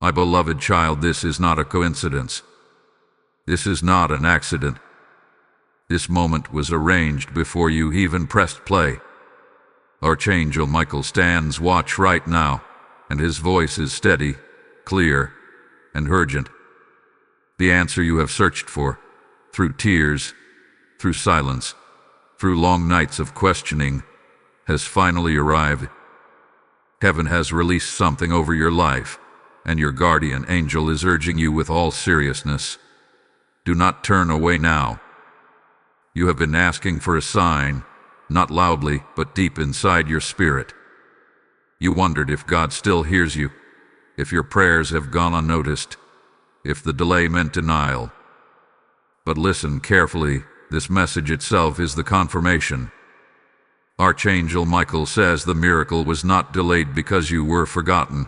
My beloved child, this is not a coincidence. This is not an accident. This moment was arranged before you even pressed play. Archangel Michael stands watch right now, and his voice is steady, clear, and urgent. The answer you have searched for, through tears, through silence, through long nights of questioning, has finally arrived. Heaven has released something over your life, and your guardian angel is urging you with all seriousness. Do not turn away now. You have been asking for a sign, not loudly, but deep inside your spirit. You wondered if God still hears you, if your prayers have gone unnoticed, if the delay meant denial. But listen carefully, this message itself is the confirmation. Archangel Michael says the miracle was not delayed because you were forgotten.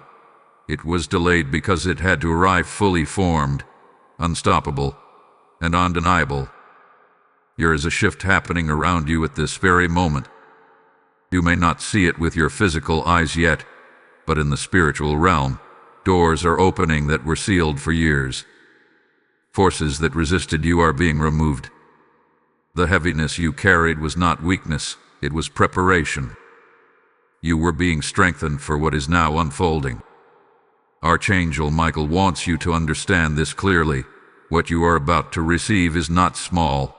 It was delayed because it had to arrive fully formed, unstoppable, and undeniable. There is a shift happening around you at this very moment. You may not see it with your physical eyes yet, but in the spiritual realm, doors are opening that were sealed for years. Forces that resisted you are being removed. The heaviness you carried was not weakness, it was preparation. You were being strengthened for what is now unfolding. Archangel Michael wants you to understand this clearly. What you are about to receive is not small.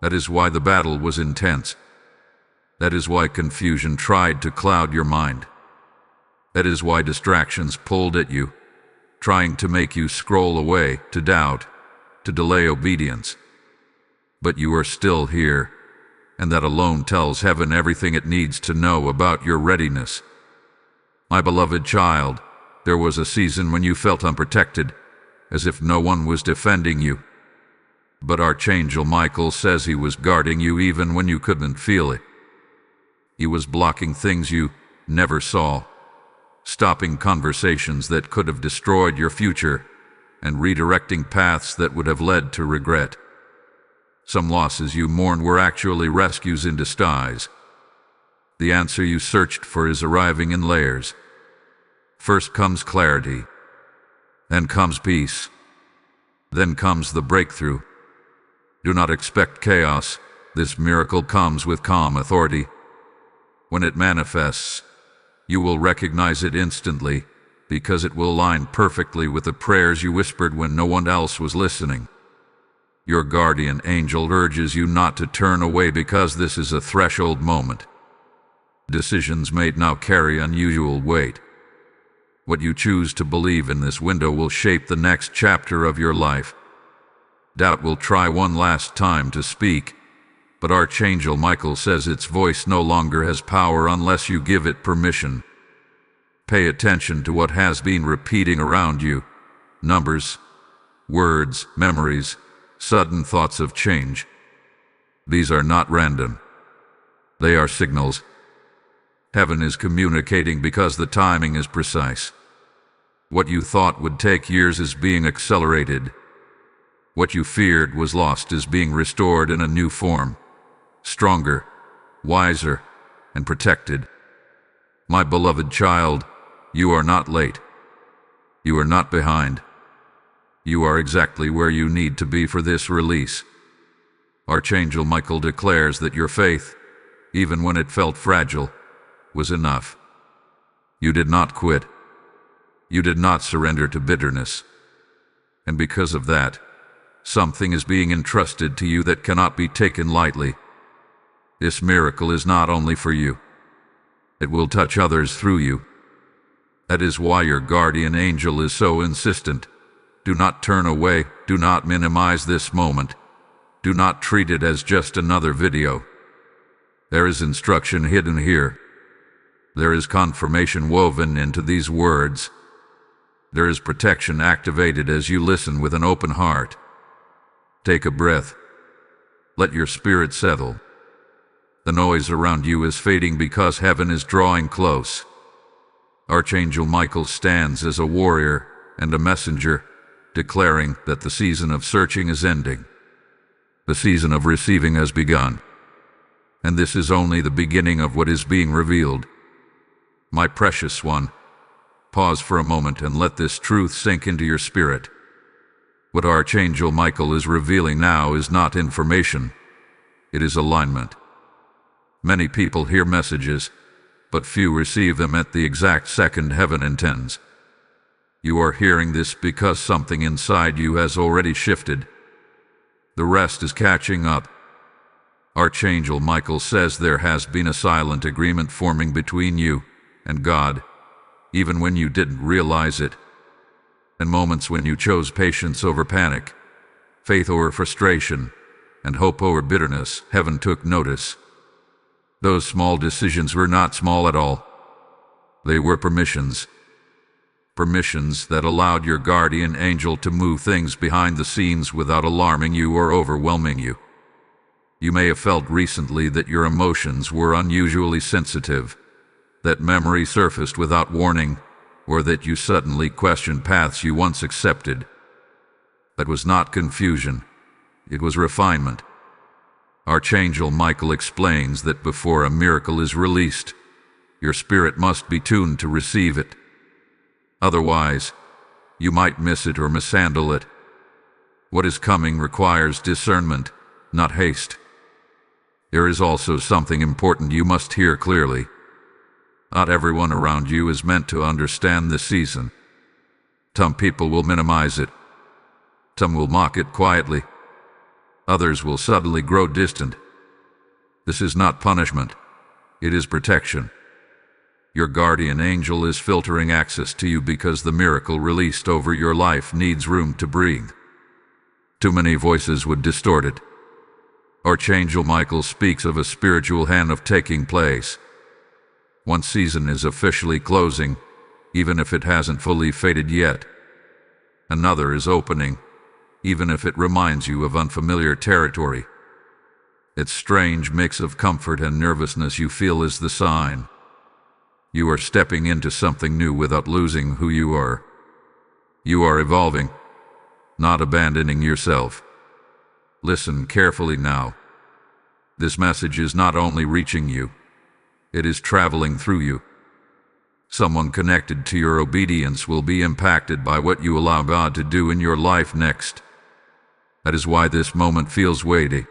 That is why the battle was intense. That is why confusion tried to cloud your mind. That is why distractions pulled at you, trying to make you scroll away, to doubt, to delay obedience. But you are still here, and that alone tells heaven everything it needs to know about your readiness. My beloved child, there was a season when you felt unprotected, as if no one was defending you. But Archangel Michael says he was guarding you even when you couldn't feel it. He was blocking things you never saw, stopping conversations that could have destroyed your future, and redirecting paths that would have led to regret. Some losses you mourn were actually rescues in disguise. The answer you searched for is arriving in layers. First comes clarity, then comes peace, then comes the breakthrough. Do not expect chaos. This miracle comes with calm authority. When it manifests, you will recognize it instantly, because it will align perfectly with the prayers you whispered when no one else was listening. Your guardian angel urges you not to turn away because this is a threshold moment. Decisions made now carry unusual weight. What you choose to believe in this window will shape the next chapter of your life. Doubt will try one last time to speak, but Archangel Michael says its voice no longer has power unless you give it permission. Pay attention to what has been repeating around you. Numbers, words, memories, sudden thoughts of change. These are not random. They are signals. Heaven is communicating because the timing is precise. What you thought would take years is being accelerated. What you feared was lost is being restored in a new form, stronger, wiser, and protected. My beloved child, you are not late. You are not behind. You are exactly where you need to be for this release. Archangel Michael declares that your faith, even when it felt fragile, was enough. You did not quit. You did not surrender to bitterness. And because of that, something is being entrusted to you that cannot be taken lightly. This miracle is not only for you. It will touch others through you. That is why your guardian angel is so insistent. Do not turn away. Do not minimize this moment. Do not treat it as just another video. There is instruction hidden here. There is confirmation woven into these words. There is protection activated as you listen with an open heart. Take a breath. Let your spirit settle. The noise around you is fading because heaven is drawing close. Archangel Michael stands as a warrior and a messenger, declaring that the season of searching is ending. The season of receiving has begun. And this is only the beginning of what is being revealed. My precious one, Pause for a moment and let this truth sink into your spirit. What Archangel Michael is revealing now is not information. It is alignment. Many people hear messages, but few receive them at the exact second heaven intends. You are hearing this because something inside you has already shifted. The rest is catching up. Archangel Michael says there has been a silent agreement forming between you and God, even when you didn't realize it. In moments when you chose patience over panic, faith over frustration, and hope over bitterness, heaven took notice. Those small decisions were not small at all. They were permissions. Permissions that allowed your guardian angel to move things behind the scenes without alarming you or overwhelming you. You may have felt recently that your emotions were unusually sensitive, that memory surfaced without warning, or that you suddenly questioned paths you once accepted. That was not confusion. It was refinement. Archangel Michael explains that before a miracle is released, your spirit must be tuned to receive it. Otherwise, you might miss it or mishandle it. What is coming requires discernment, not haste. There is also something important you must hear clearly. Not everyone around you is meant to understand this season. Some people will minimize it. Some will mock it quietly. Others will suddenly grow distant. This is not punishment. It is protection. Your guardian angel is filtering access to you because the miracle released over your life needs room to breathe. Too many voices would distort it. Archangel Michael speaks of a spiritual hand of taking place. One season is officially closing, even if it hasn't fully faded yet. Another is opening, even if it reminds you of unfamiliar territory. Its strange mix of comfort and nervousness you feel is the sign. You are stepping into something new without losing who you are. You are evolving, not abandoning yourself. Listen carefully now. This message is not only reaching you, it is traveling through you. Someone connected to your obedience will be impacted by what you allow God to do in your life next. That is why this moment feels weighty.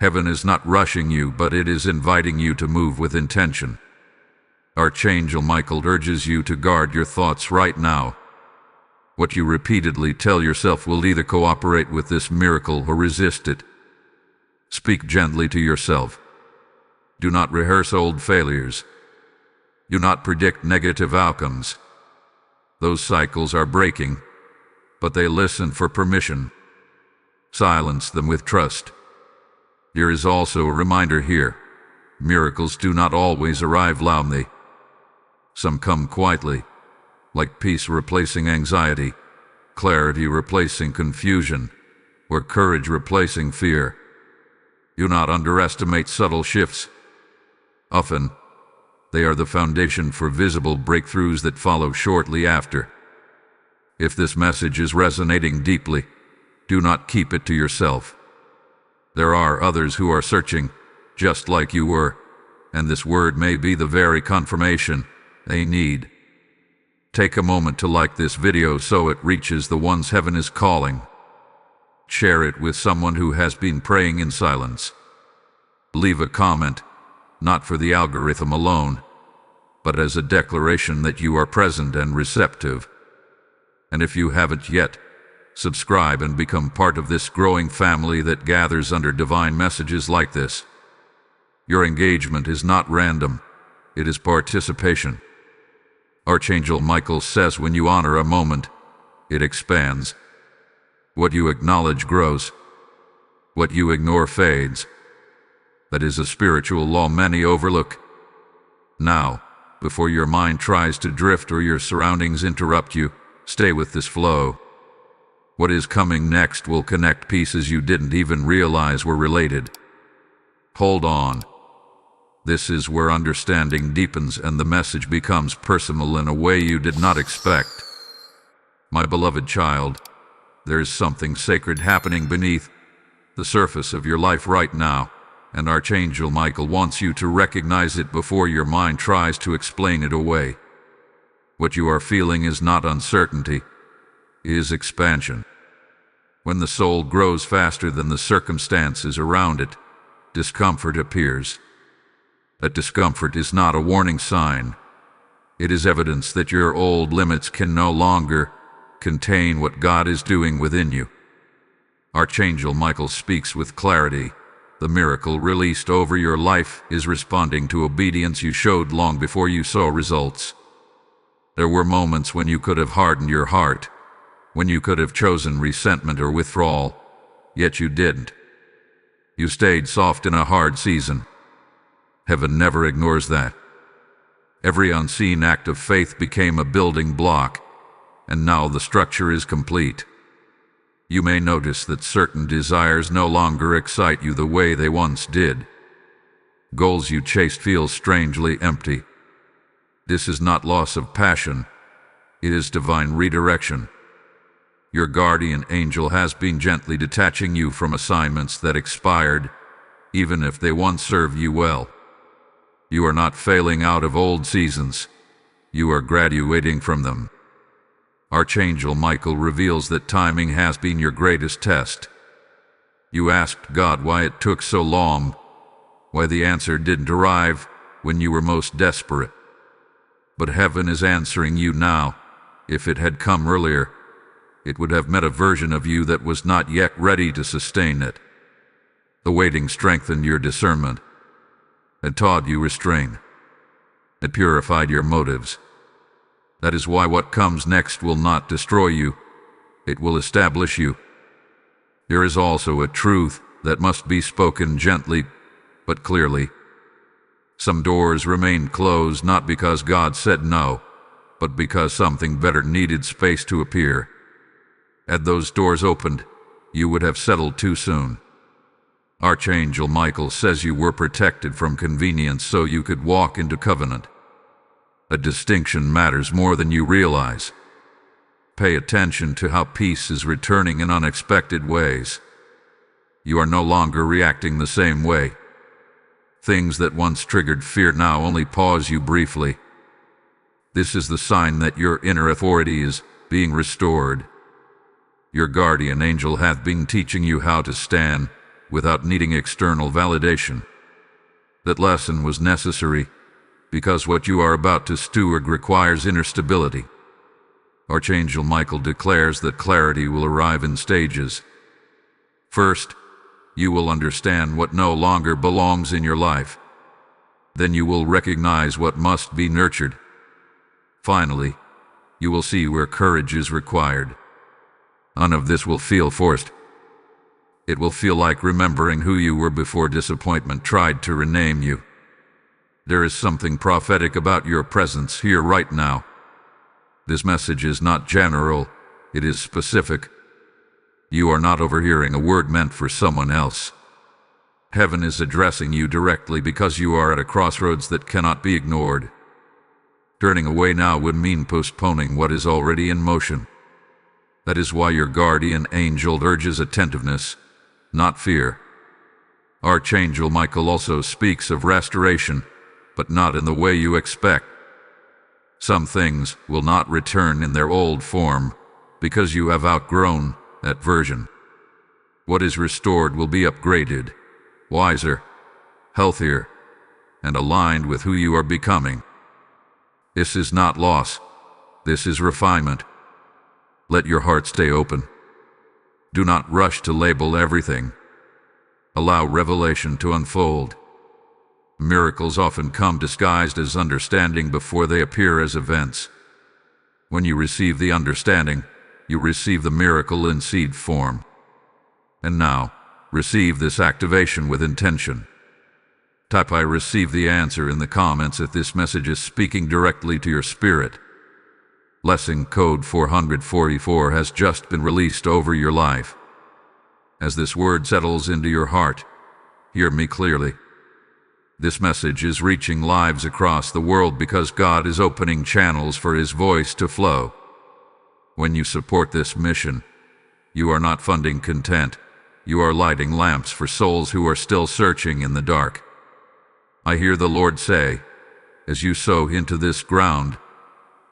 Heaven is not rushing you, but it is inviting you to move with intention. Archangel Michael urges you to guard your thoughts right now. What you repeatedly tell yourself will either cooperate with this miracle or resist it. Speak gently to yourself. Do not rehearse old failures. Do not predict negative outcomes. Those cycles are breaking, but they listen for permission. Silence them with trust. There is also a reminder here. Miracles do not always arrive loudly. Some come quietly, like peace replacing anxiety, clarity replacing confusion, or courage replacing fear. Do not underestimate subtle shifts. Often, they are the foundation for visible breakthroughs that follow shortly after. If this message is resonating deeply, do not keep it to yourself. There are others who are searching, just like you were, and this word may be the very confirmation they need. Take a moment to like this video so it reaches the ones heaven is calling. Share it with someone who has been praying in silence. Leave a comment, not for the algorithm alone, but as a declaration that you are present and receptive. And if you haven't yet, subscribe and become part of this growing family that gathers under divine messages like this. Your engagement is not random, it is participation. Archangel Michael says when you honor a moment, it expands. What you acknowledge grows. What you ignore fades. That is a spiritual law many overlook. Now, before your mind tries to drift or your surroundings interrupt you, stay with this flow. What is coming next will connect pieces you didn't even realize were related. Hold on. This is where understanding deepens and the message becomes personal in a way you did not expect. My beloved child, there is something sacred happening beneath the surface of your life right now, and Archangel Michael wants you to recognize it before your mind tries to explain it away. What you are feeling is not uncertainty, it is expansion. When the soul grows faster than the circumstances around it, discomfort appears. That discomfort is not a warning sign. It is evidence that your old limits can no longer contain what God is doing within you. Archangel Michael speaks with clarity. The miracle released over your life is responding to obedience you showed long before you saw results. There were moments when you could have hardened your heart, when you could have chosen resentment or withdrawal, yet you didn't. You stayed soft in a hard season. Heaven never ignores that. Every unseen act of faith became a building block, and now the structure is complete. You may notice that certain desires no longer excite you the way they once did. Goals you chased feel strangely empty. This is not loss of passion, it is divine redirection. Your guardian angel has been gently detaching you from assignments that expired, even if they once served you well. You are not failing out of old seasons, you are graduating from them. Archangel Michael reveals that timing has been your greatest test. You asked God why it took so long, why the answer didn't arrive when you were most desperate. But heaven is answering you now. If it had come earlier, it would have met a version of you that was not yet ready to sustain it. The waiting strengthened your discernment. It taught you restraint. It purified your motives. That is why what comes next will not destroy you. It will establish you. There is also a truth that must be spoken gently, but clearly. Some doors remained closed not because God said no, but because something better needed space to appear. Had those doors opened, you would have settled too soon. Archangel Michael says you were protected from convenience so you could walk into covenant. A distinction matters more than you realize. Pay attention to how peace is returning in unexpected ways. You are no longer reacting the same way. Things that once triggered fear now only pause you briefly. This is the sign that your inner authority is being restored. Your guardian angel hath been teaching you how to stand without needing external validation. That lesson was necessary because what you are about to steward requires inner stability. Archangel Michael declares that clarity will arrive in stages. First, you will understand what no longer belongs in your life. Then you will recognize what must be nurtured. Finally, you will see where courage is required. None of this will feel forced. It will feel like remembering who you were before disappointment tried to rename you. There is something prophetic about your presence here right now. This message is not general, it is specific. You are not overhearing a word meant for someone else. Heaven is addressing you directly because you are at a crossroads that cannot be ignored. Turning away now would mean postponing what is already in motion. That is why your guardian angel urges attentiveness, not fear. Archangel Michael also speaks of restoration, but not in the way you expect. Some things will not return in their old form because you have outgrown that version. What is restored will be upgraded, wiser, healthier, and aligned with who you are becoming. This is not loss. This is refinement. Let your heart stay open. Do not rush to label everything. Allow revelation to unfold. Miracles often come disguised as understanding before they appear as events. When you receive the understanding, you receive the miracle in seed form. And now, receive this activation with intention. Type "I receive the answer" in the comments if this message is speaking directly to your spirit. Blessing code 444 has just been released over your life. As this word settles into your heart, hear me clearly. This message is reaching lives across the world because God is opening channels for His voice to flow. When you support this mission, you are not funding content. You are lighting lamps for souls who are still searching in the dark. I hear the Lord say, as you sow into this ground,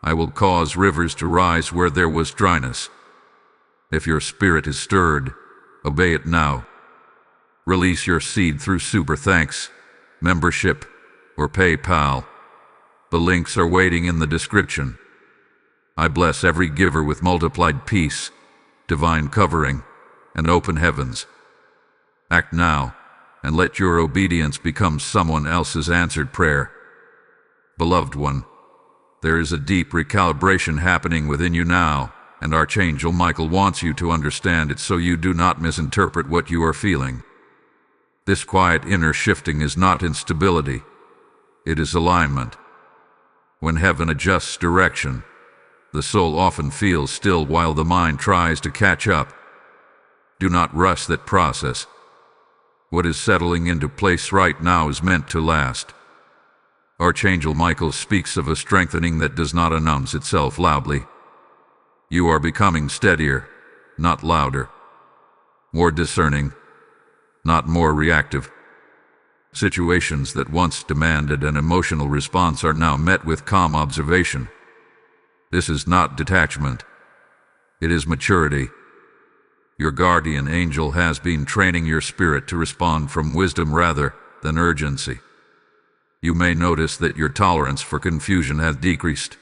I will cause rivers to rise where there was dryness. If your spirit is stirred, obey it now. Release your seed through Super Thanks, membership, or PayPal. The links are waiting in the description. I bless every giver with multiplied peace, divine covering, and open heavens. Act now, and let your obedience become someone else's answered prayer. Beloved one, there is a deep recalibration happening within you now, and Archangel Michael wants you to understand it so you do not misinterpret what you are feeling. This quiet inner shifting is not instability, it is alignment. When heaven adjusts direction, the soul often feels still while the mind tries to catch up. Do not rush that process. What is settling into place right now is meant to last. Archangel Michael speaks of a strengthening that does not announce itself loudly. You are becoming steadier, not louder. More discerning, not more reactive. Situations that once demanded an emotional response are now met with calm observation. This is not detachment. It is maturity. Your guardian angel has been training your spirit to respond from wisdom rather than urgency. You may notice that your tolerance for confusion has decreased.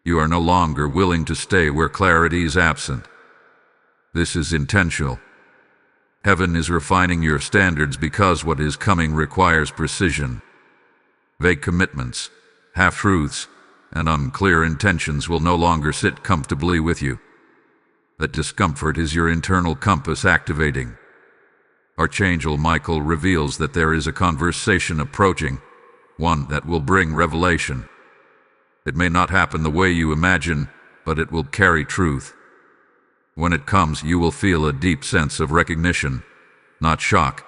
You are no longer willing to stay where clarity is absent. This is intentional. Heaven is refining your standards because what is coming requires precision. Vague commitments, half-truths, and unclear intentions will no longer sit comfortably with you. That discomfort is your internal compass activating. Archangel Michael reveals that there is a conversation approaching, one that will bring revelation. It may not happen the way you imagine, but it will carry truth. When it comes, you will feel a deep sense of recognition, not shock.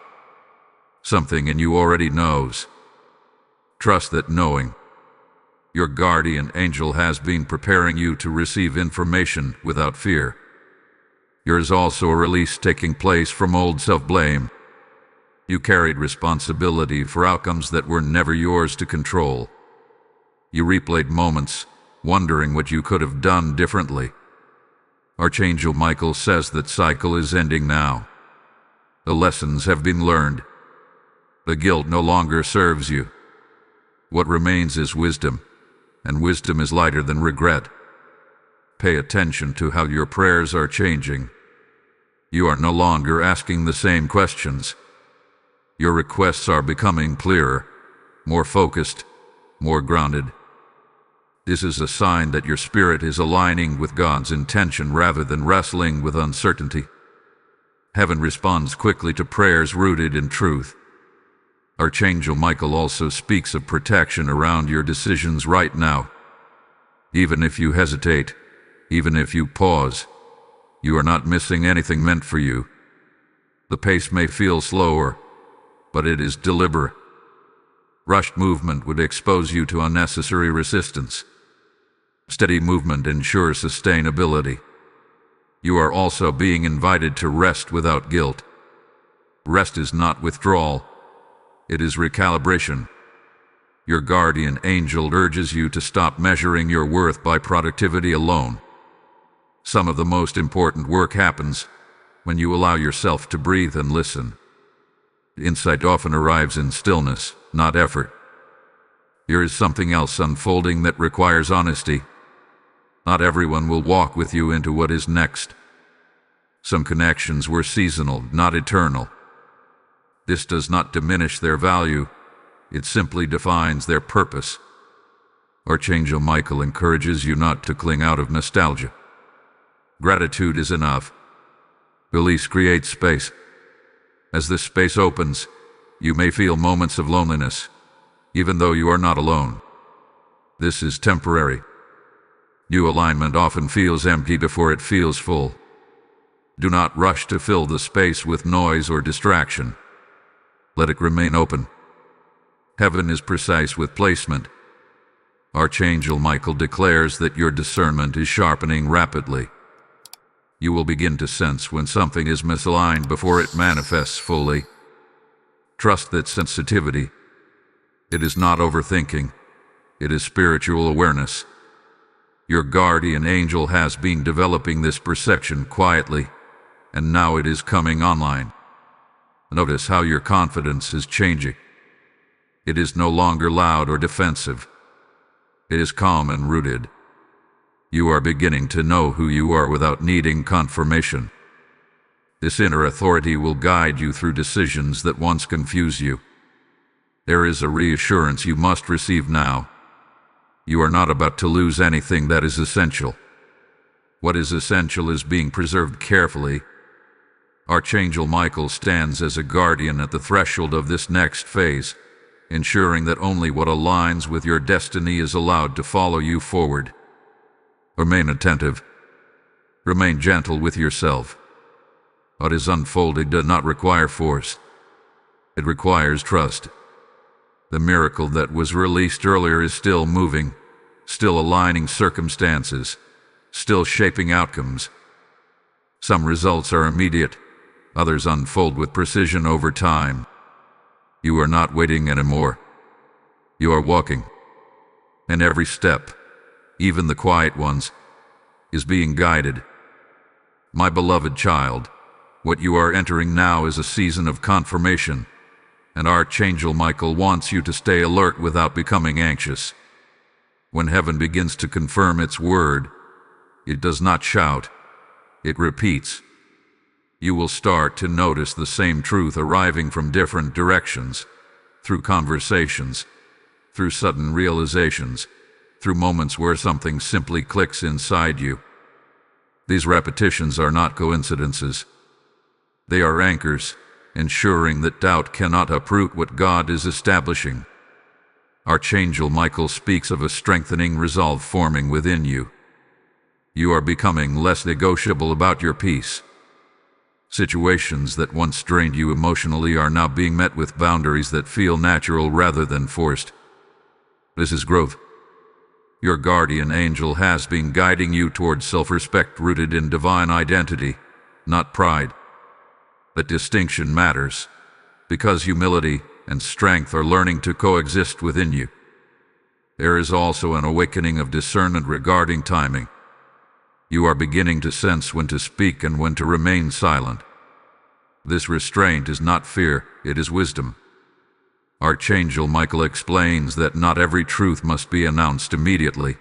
Something in you already knows. Trust that knowing. Your guardian angel has been preparing you to receive information without fear. There is also a release taking place from old self-blame. You carried responsibility for outcomes that were never yours to control. You replayed moments, wondering what you could have done differently. Archangel Michael says that cycle is ending now. The lessons have been learned. The guilt no longer serves you. What remains is wisdom, and wisdom is lighter than regret. Pay attention to how your prayers are changing. You are no longer asking the same questions. Your requests are becoming clearer, more focused, more grounded. This is a sign that your spirit is aligning with God's intention rather than wrestling with uncertainty. Heaven responds quickly to prayers rooted in truth. Archangel Michael also speaks of protection around your decisions right now. Even if you hesitate, even if you pause, you are not missing anything meant for you. The pace may feel slower, but it is deliberate. Rushed movement would expose you to unnecessary resistance. Steady movement ensures sustainability. You are also being invited to rest without guilt. Rest is not withdrawal. It is recalibration. Your guardian angel urges you to stop measuring your worth by productivity alone. Some of the most important work happens when you allow yourself to breathe and listen. Insight often arrives in stillness, not effort. There is something else unfolding that requires honesty. Not everyone will walk with you into what is next. Some connections were seasonal, not eternal. This does not diminish their value, it simply defines their purpose. Archangel Michael encourages you not to cling out of nostalgia. Gratitude is enough. Release creates space. As this space opens, you may feel moments of loneliness, even though you are not alone. This is temporary. New alignment often feels empty before it feels full. Do not rush to fill the space with noise or distraction. Let it remain open. Heaven is precise with placement. Archangel Michael declares that your discernment is sharpening rapidly. You will begin to sense when something is misaligned before it manifests fully. Trust that sensitivity. It is not overthinking. It is spiritual awareness. Your guardian angel has been developing this perception quietly, and now it is coming online. Notice how your confidence is changing. It is no longer loud or defensive. It is calm and rooted. You are beginning to know who you are without needing confirmation. This inner authority will guide you through decisions that once confused you. There is a reassurance you must receive now. You are not about to lose anything that is essential. What is essential is being preserved carefully. Archangel Michael stands as a guardian at the threshold of this next phase, ensuring that only what aligns with your destiny is allowed to follow you forward. Remain attentive. Remain gentle with yourself. What is unfolding does not require force. It requires trust. The miracle that was released earlier is still moving, still aligning circumstances, still shaping outcomes. Some results are immediate, others unfold with precision over time. You are not waiting anymore. You are walking. And every step, even the quiet ones, is being guided. My beloved child, what you are entering now is a season of confirmation, and Archangel Michael wants you to stay alert without becoming anxious. When heaven begins to confirm its word, it does not shout, it repeats. You will start to notice the same truth arriving from different directions, through conversations, through sudden realizations, through moments where something simply clicks inside you. These repetitions are not coincidences. They are anchors, ensuring that doubt cannot uproot what God is establishing. Archangel Michael speaks of a strengthening resolve forming within you. You are becoming less negotiable about your peace. Situations that once drained you emotionally are now being met with boundaries that feel natural rather than forced. This is growth. Your guardian angel has been guiding you towards self-respect rooted in divine identity, not pride. That distinction matters, because humility and strength are learning to coexist within you. There is also an awakening of discernment regarding timing. You are beginning to sense when to speak and when to remain silent. This restraint is not fear, it is wisdom. Archangel Michael explains that not every truth must be announced immediately.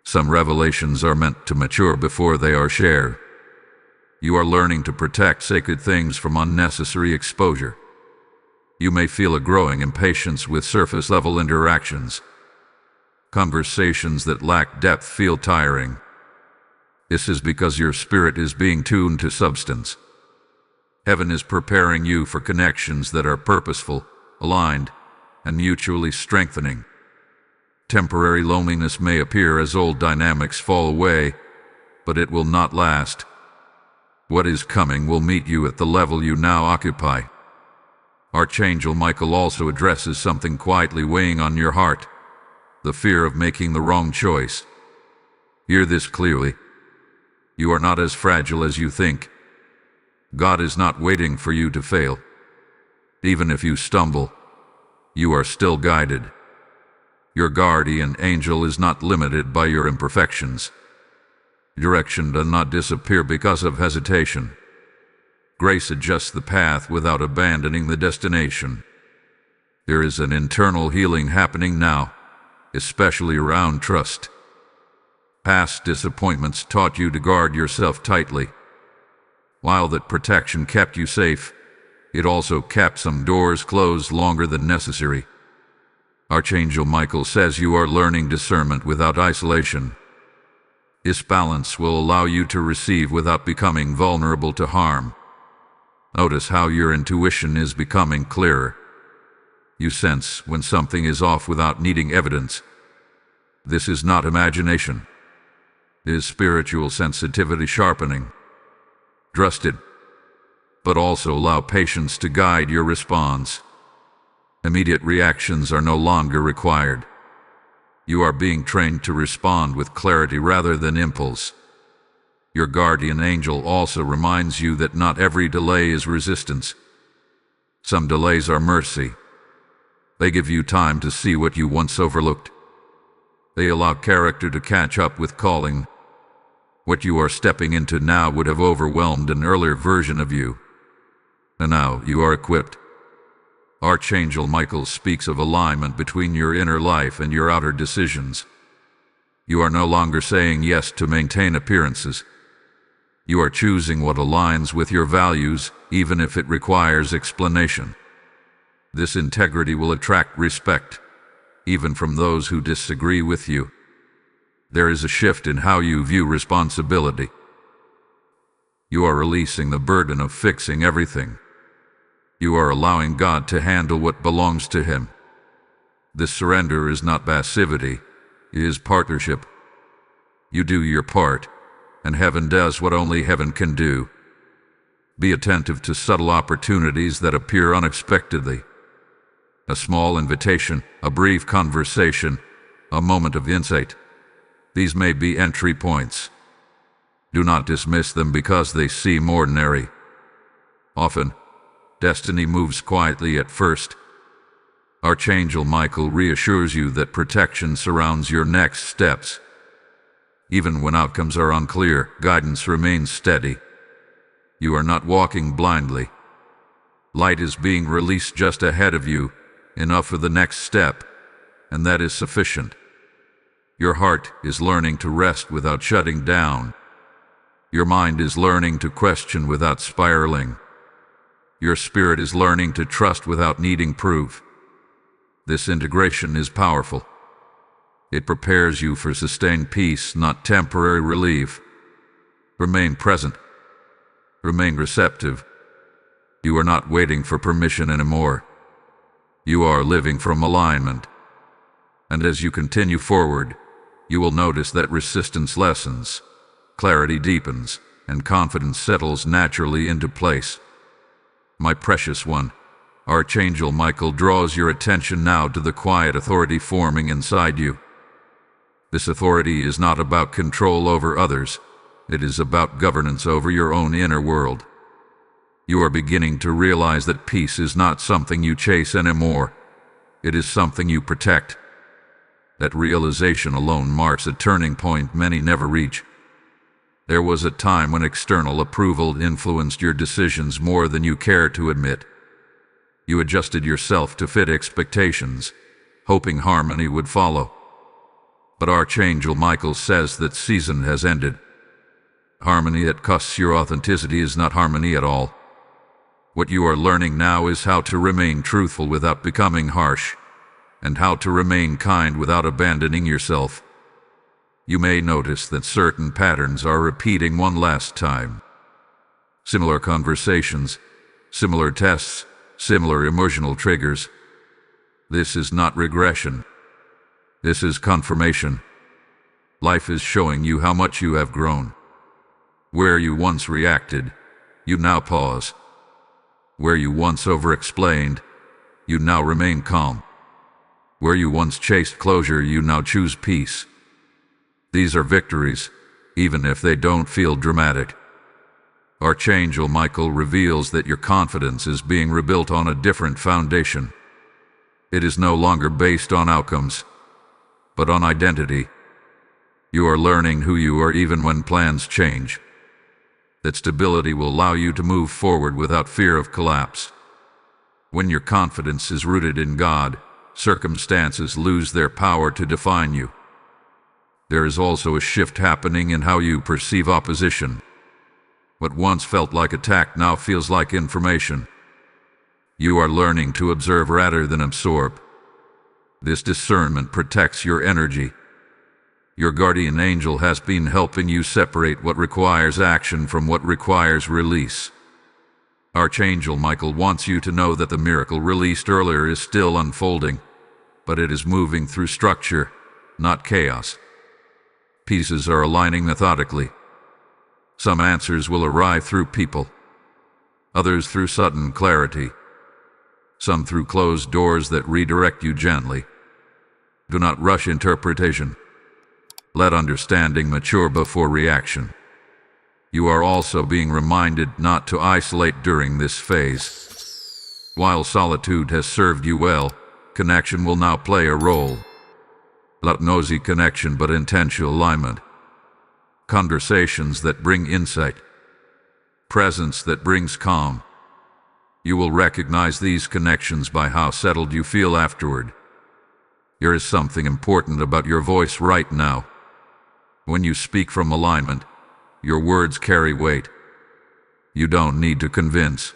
Some revelations are meant to mature before they are shared. You are learning to protect sacred things from unnecessary exposure. You may feel a growing impatience with surface-level interactions. Conversations that lack depth feel tiring. This is because your spirit is being tuned to substance. Heaven is preparing you for connections that are purposeful, aligned, and mutually strengthening. Temporary loneliness may appear as old dynamics fall away, but it will not last. What is coming will meet you at the level you now occupy. Archangel Michael also addresses something quietly weighing on your heart, the fear of making the wrong choice. Hear this clearly. You are not as fragile as you think. God is not waiting for you to fail. Even if you stumble, you are still guided. Your guardian angel is not limited by your imperfections. Direction does not disappear because of hesitation. Grace adjusts the path without abandoning the destination. There is an internal healing happening now, especially around trust. Past disappointments taught you to guard yourself tightly. While that protection kept you safe, it also kept some doors closed longer than necessary. Archangel Michael says you are learning discernment without isolation. This balance will allow you to receive without becoming vulnerable to harm. Notice how your intuition is becoming clearer. You sense when something is off without needing evidence. This is not imagination. It is spiritual sensitivity sharpening. Trust it, but also allow patience to guide your response. Immediate reactions are no longer required. You are being trained to respond with clarity rather than impulse. Your guardian angel also reminds you that not every delay is resistance. Some delays are mercy. They give you time to see what you once overlooked. They allow character to catch up with calling. What you are stepping into now would have overwhelmed an earlier version of you. And now you are equipped. Archangel Michael speaks of alignment between your inner life and your outer decisions. You are no longer saying yes to maintain appearances. You are choosing what aligns with your values, even if it requires explanation. This integrity will attract respect, even from those who disagree with you. There is a shift in how you view responsibility. You are releasing the burden of fixing everything. You are allowing God to handle what belongs to Him. This surrender is not passivity, it is partnership. You do your part, and heaven does what only heaven can do. Be attentive to subtle opportunities that appear unexpectedly. A small invitation, a brief conversation, a moment of insight. These may be entry points. Do not dismiss them because they seem ordinary. Often, destiny moves quietly at first. Archangel Michael reassures you that protection surrounds your next steps. Even when outcomes are unclear, guidance remains steady. You are not walking blindly. Light is being released just ahead of you, enough for the next step, and that is sufficient. Your heart is learning to rest without shutting down. Your mind is learning to question without spiraling. Your spirit is learning to trust without needing proof. This integration is powerful. It prepares you for sustained peace, not temporary relief. Remain present. Remain receptive. You are not waiting for permission anymore. You are living from alignment. And as you continue forward, you will notice that resistance lessens, clarity deepens, and confidence settles naturally into place. My precious one, Archangel Michael draws your attention now to the quiet authority forming inside you. This authority is not about control over others. It is about governance over your own inner world. You are beginning to realize that peace is not something you chase anymore. It is something you protect. That realization alone marks a turning point many never reach. There was a time when external approval influenced your decisions more than you care to admit. You adjusted yourself to fit expectations, hoping harmony would follow. But Archangel Michael says that season has ended. Harmony that costs your authenticity is not harmony at all. What you are learning now is how to remain truthful without becoming harsh, and how to remain kind without abandoning yourself. You may notice that certain patterns are repeating one last time. Similar conversations, similar tests, similar emotional triggers. This is not regression. This is confirmation. Life is showing you how much you have grown. Where you once reacted, you now pause. Where you once over-explained, you now remain calm. Where you once chased closure, you now choose peace. These are victories, even if they don't feel dramatic. Archangel Michael reveals that your confidence is being rebuilt on a different foundation. It is no longer based on outcomes, but on identity. You are learning who you are even when plans change. That stability will allow you to move forward without fear of collapse. When your confidence is rooted in God, circumstances lose their power to define you. There is also a shift happening in how you perceive opposition. What once felt like attack now feels like information. You are learning to observe rather than absorb. This discernment protects your energy. Your guardian angel has been helping you separate what requires action from what requires release. Archangel Michael wants you to know that the miracle released earlier is still unfolding, but it is moving through structure, not chaos. Pieces are aligning methodically. Some answers will arrive through people, others through sudden clarity, some through closed doors that redirect you gently. Do not rush interpretation. Let understanding mature before reaction. You are also being reminded not to isolate during this phase. While solitude has served you well, connection will now play a role. not nosy connection but intentional alignment. Conversations that bring insight. Presence that brings calm. You will recognize these connections by how settled you feel afterward. There is something important about your voice right now. When you speak from alignment, your words carry weight. You don't need to convince.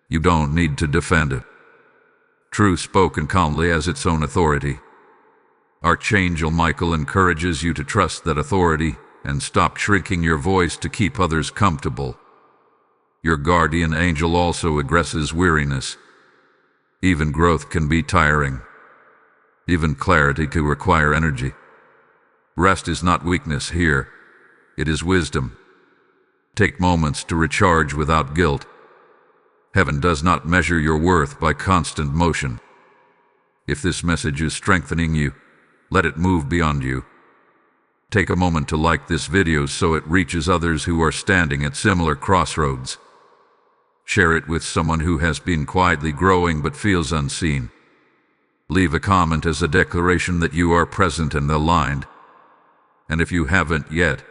You don't need to defend it. Truth spoken calmly has its own authority. Archangel Michael encourages you to trust that authority and stop shrinking your voice to keep others comfortable. Your guardian angel also addresses weariness. Even growth can be tiring. Even clarity can require energy. Rest is not weakness here. It is wisdom. Take moments to recharge without guilt. Heaven does not measure your worth by constant motion. If this message is strengthening you, let it move beyond you. Take a moment to like this video so it reaches others who are standing at similar crossroads. Share it with someone who has been quietly growing but feels unseen. Leave a comment as a declaration that you are present and aligned. And if you haven't yet,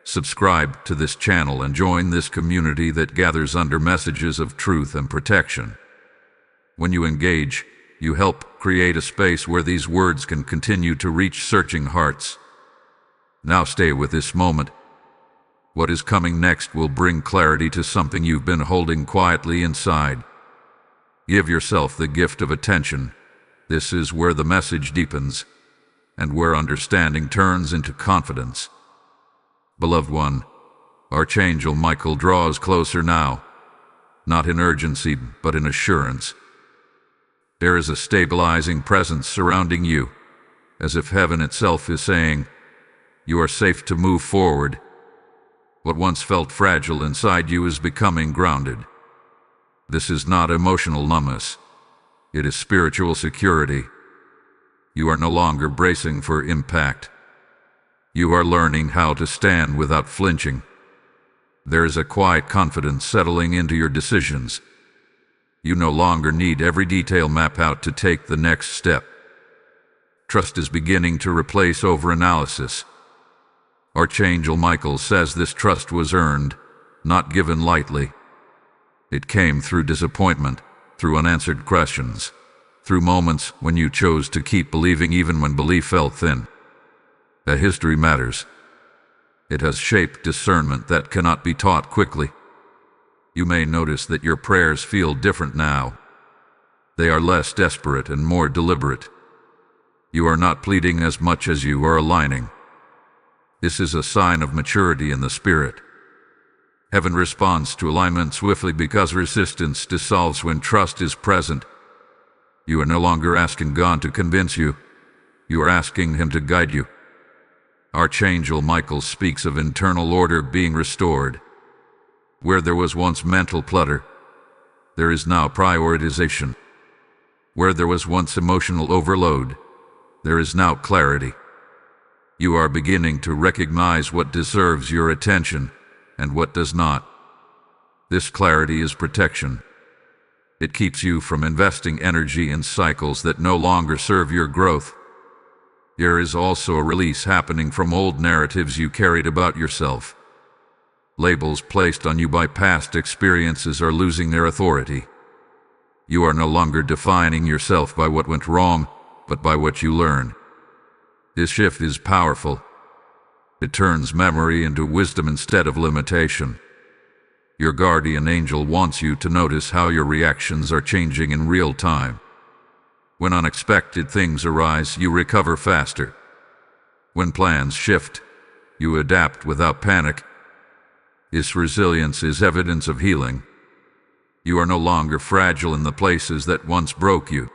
subscribe to this channel and join this community that gathers under messages of truth and protection. When you engage, you help create a space where these words can continue to reach searching hearts. Now stay with this moment. What is coming next will bring clarity to something you've been holding quietly inside. Give yourself the gift of attention. This is where the message deepens, and where understanding turns into confidence. Beloved one, Archangel Michael draws closer now, not in urgency, but in assurance. There is a stabilizing presence surrounding you, as if heaven itself is saying, "You are safe to move forward." What once felt fragile inside you is becoming grounded. This is not emotional numbness. It is spiritual security. You are no longer bracing for impact. You are learning how to stand without flinching. There is a quiet confidence settling into your decisions. You no longer need every detail mapped out to take the next step. Trust is beginning to replace overanalysis. Archangel Michael says this trust was earned, not given lightly. It came through disappointment, through unanswered questions, through moments when you chose to keep believing even when belief felt thin. That history matters. It has shaped discernment that cannot be taught quickly. You may notice that your prayers feel different now. They are less desperate and more deliberate. You are not pleading as much as you are aligning. This is a sign of maturity in the spirit. Heaven responds to alignment swiftly because resistance dissolves when trust is present. You are no longer asking God to convince you. You are asking Him to guide you. Archangel Michael speaks of internal order being restored. Where there was once mental clutter, there is now prioritization. Where there was once emotional overload, there is now clarity. You are beginning to recognize what deserves your attention and what does not. This clarity is protection. It keeps you from investing energy in cycles that no longer serve your growth. There is also a release happening from old narratives you carried about yourself. Labels placed on you by past experiences are losing their authority. You are no longer defining yourself by what went wrong, but by what you learned. This shift is powerful. It turns memory into wisdom instead of limitation. Your guardian angel wants you to notice how your reactions are changing in real time. When unexpected things arise, you recover faster. When plans shift, you adapt without panic. This resilience is evidence of healing. You are no longer fragile in the places that once broke you.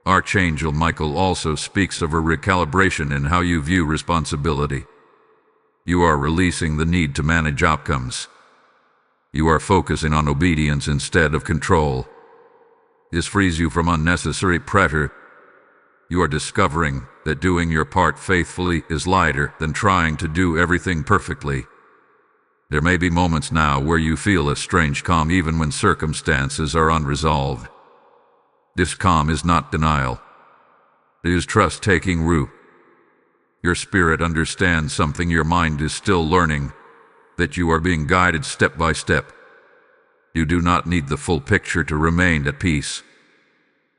Archangel Michael also speaks of a recalibration in how you view responsibility. You are releasing the need to manage outcomes. You are focusing on obedience instead of control. This frees you from unnecessary pressure. You are discovering that doing your part faithfully is lighter than trying to do everything perfectly. There may be moments now where you feel a strange calm even when circumstances are unresolved. This calm is not denial. It is trust taking root. Your spirit understands something your mind is still learning, that you are being guided step by step. You do not need the full picture to remain at peace.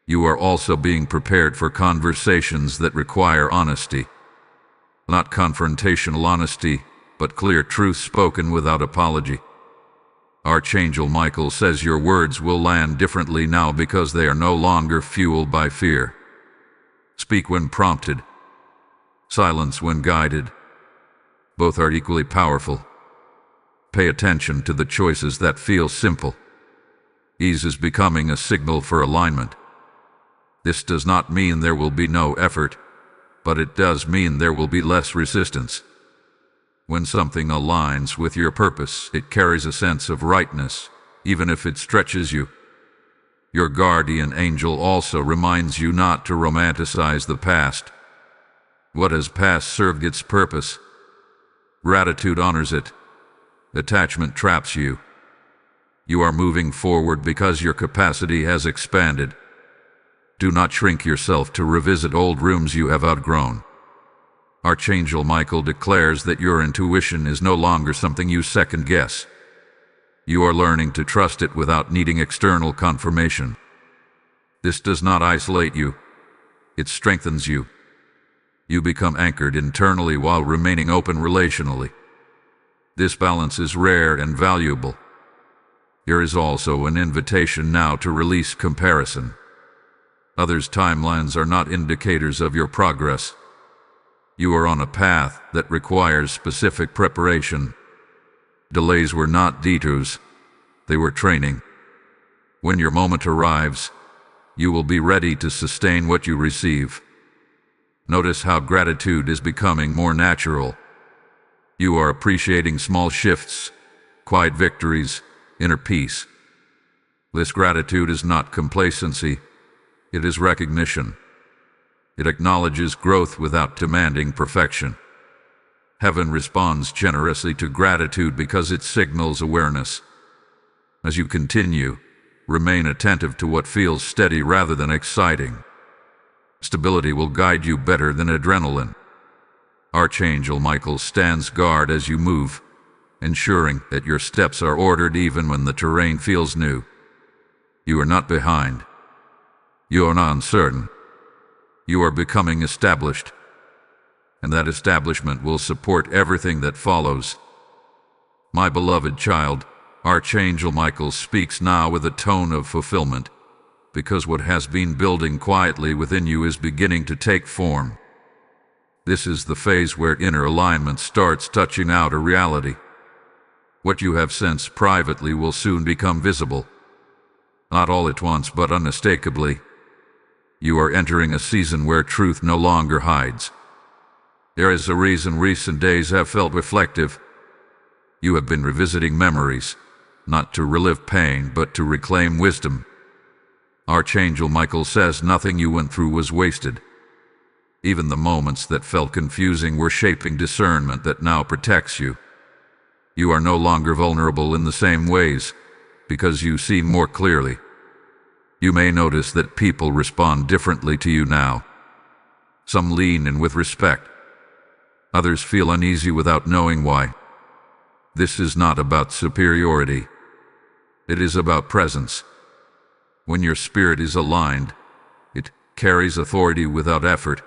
You are also being prepared for conversations that require honesty. Not confrontational honesty, but clear truth spoken without apology. Archangel Michael says your words will land differently now because they are no longer fueled by fear. Speak when prompted. Silence when guided. Both are equally powerful. Pay attention to the choices that feel simple. Ease is becoming a signal for alignment. This does not mean there will be no effort, but it does mean there will be less resistance. When something aligns with your purpose, it carries a sense of rightness, even if it stretches you. Your guardian angel also reminds you not to romanticize the past. What has passed served its purpose. Gratitude honors it. Attachment traps you. You are moving forward because your capacity has expanded. Do not shrink yourself to revisit old rooms you have outgrown. Archangel Michael declares that your intuition is no longer something you second-guess. You are learning to trust it without needing external confirmation. This does not isolate you. It strengthens you. You become anchored internally while remaining open relationally. This balance is rare and valuable. Here is also an invitation now to release comparison. Others' timelines are not indicators of your progress. You are on a path that requires specific preparation. Delays were not detours, they were training. When your moment arrives, you will be ready to sustain what you receive. Notice how gratitude is becoming more natural. You are appreciating small shifts, quiet victories, inner peace. This gratitude is not complacency, it is recognition. It acknowledges growth without demanding perfection. Heaven responds generously to gratitude because it signals awareness. As you continue, remain attentive to what feels steady rather than exciting. Stability will guide you better than adrenaline. Archangel Michael stands guard as you move, ensuring that your steps are ordered even when the terrain feels new. You are not behind. You are not uncertain. You are becoming established, and that establishment will support everything that follows. My beloved child, Archangel Michael speaks now with a tone of fulfillment, because what has been building quietly within you is beginning to take form. This is the phase where inner alignment starts touching outer reality. What you have sensed privately will soon become visible. Not all at once, but unmistakably. You are entering a season where truth no longer hides. There is a reason recent days have felt reflective. You have been revisiting memories, not to relive pain, but to reclaim wisdom. Archangel Michael says nothing you went through was wasted. Even the moments that felt confusing were shaping discernment that now protects you. You are no longer vulnerable in the same ways, because you see more clearly. You may notice that people respond differently to you now. Some lean in with respect. Others feel uneasy without knowing why. This is not about superiority. It is about presence. When your spirit is aligned, it carries authority without effort.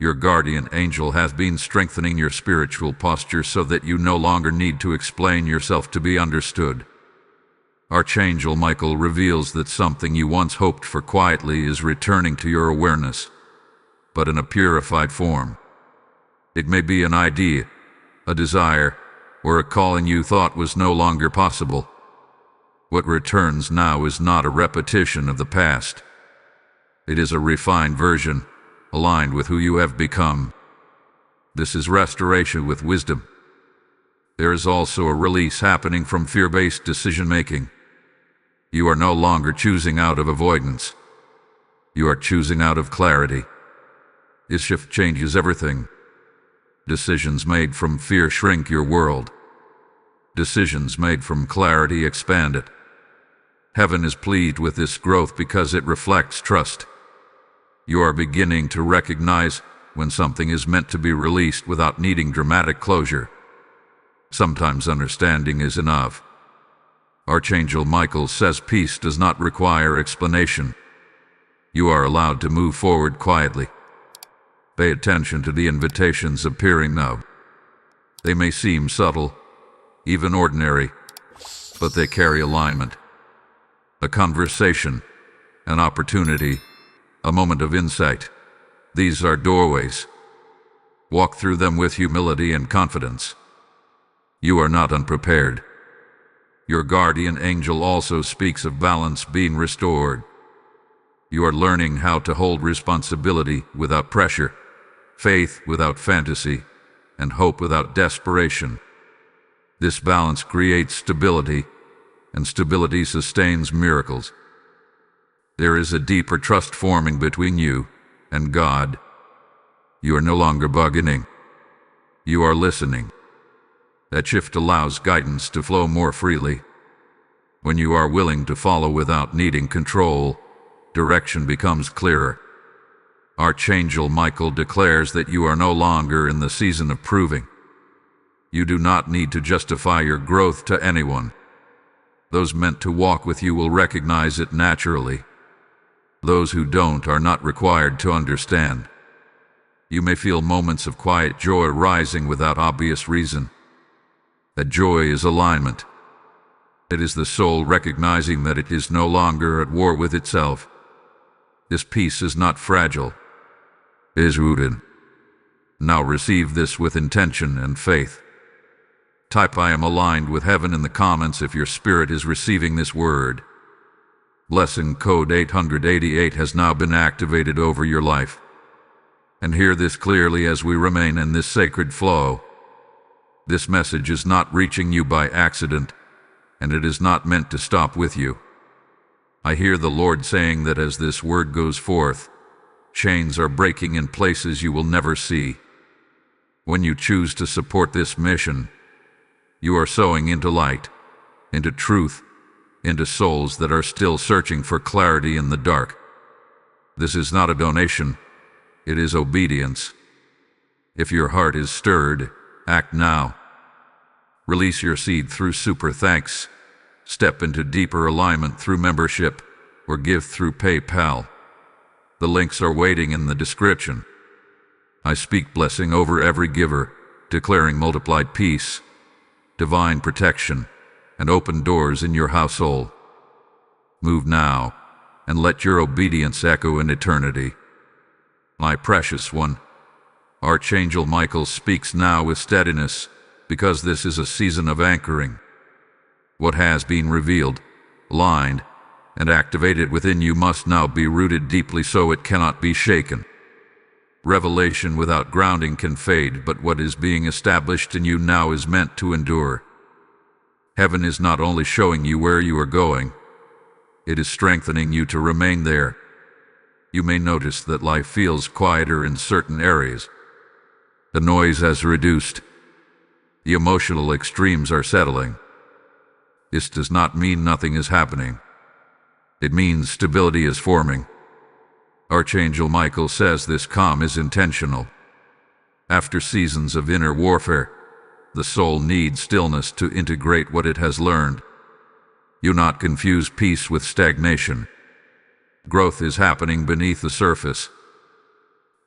Your guardian angel has been strengthening your spiritual posture so that you no longer need to explain yourself to be understood. Archangel Michael reveals that something you once hoped for quietly is returning to your awareness, but in a purified form. It may be an idea, a desire, or a calling you thought was no longer possible. What returns now is not a repetition of the past. It is a refined version, aligned with who you have become. This is restoration with wisdom. There is also a release happening from fear-based decision-making. You are no longer choosing out of avoidance. You are choosing out of clarity. This shift changes everything. Decisions made from fear shrink your world. Decisions made from clarity expand it. Heaven is pleased with this growth because it reflects trust. You are beginning to recognize when something is meant to be released without needing dramatic closure. Sometimes understanding is enough. Archangel Michael says peace does not require explanation. You are allowed to move forward quietly. Pay attention to the invitations appearing now. They may seem subtle, even ordinary, but they carry alignment. A conversation, an opportunity, a moment of insight. These are doorways. Walk through them with humility and confidence. You are not unprepared. Your guardian angel also speaks of balance being restored. You are learning how to hold responsibility without pressure, faith without fantasy, and hope without desperation. This balance creates stability, and stability sustains miracles. There is a deeper trust forming between you and God. You are no longer bargaining. You are listening. That shift allows guidance to flow more freely. When you are willing to follow without needing control, direction becomes clearer. Archangel Michael declares that you are no longer in the season of proving. You do not need to justify your growth to anyone. Those meant to walk with you will recognize it naturally. Those who don't are not required to understand. You may feel moments of quiet joy rising without obvious reason. That joy is alignment. It is the soul recognizing that it is no longer at war with itself. This peace is not fragile. It is rooted. Now receive this with intention and faith. Type "I am aligned with heaven" in the comments if your spirit is receiving this word. Blessing code 888 has now been activated over your life. And hear this clearly as we remain in this sacred flow. This message is not reaching you by accident, and it is not meant to stop with you. I hear the Lord saying that as this word goes forth, chains are breaking in places you will never see. When you choose to support this mission, you are sowing into light, into truth, into souls that are still searching for clarity in the dark. This is not a donation, it is obedience. If your heart is stirred, act now. Release your seed through super thanks. Step into deeper alignment through membership, or give through PayPal. The links are waiting in the description. I speak blessing over every giver, declaring multiplied peace, divine protection, and open doors in your household. Move now, and let your obedience echo in eternity. My precious one, Archangel Michael speaks now with steadiness, because this is a season of anchoring. What has been revealed, aligned, and activated within you must now be rooted deeply so it cannot be shaken. Revelation without grounding can fade, but what is being established in you now is meant to endure. Heaven is not only showing you where you are going, it is strengthening you to remain there. You may notice that life feels quieter in certain areas. The noise has reduced. The emotional extremes are settling. This does not mean nothing is happening. It means stability is forming. Archangel Michael says this calm is intentional. After seasons of inner warfare, the soul needs stillness to integrate what it has learned. Do not confuse peace with stagnation. Growth is happening beneath the surface.